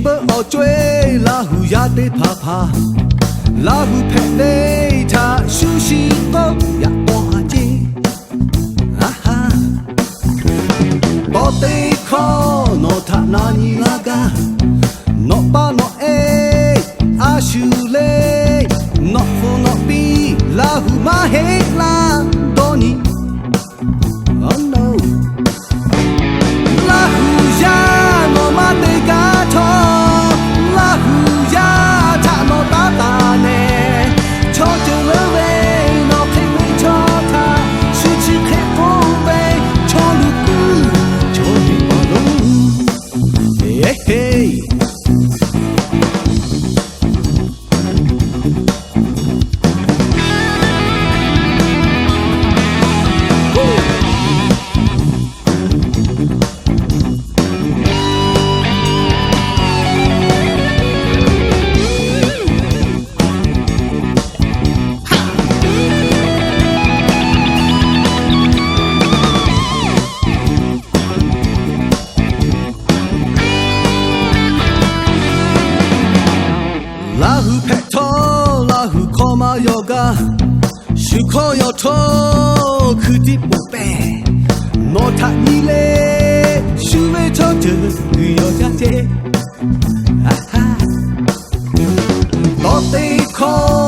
不我追老虎呀得爬爬，老虎陪你他休息过呀我接，啊哈，宝贝靠诺他那尼拉嘎，诺巴诺哎阿修嘞，诺夫诺比老虎马黑拉多尼。Oh no， 老虎呀，我马得嘎头，老虎呀，他诺大大呢，瞧着了喂，诺配为瞧他，是只黑风喂，瞧路古，瞧黑马路，嘿嘿。老虎拍头，老虎靠马腰杆，手靠腰头，去的不白，诺他你嘞，手为朝着旅游家姐，哈哈，到底靠。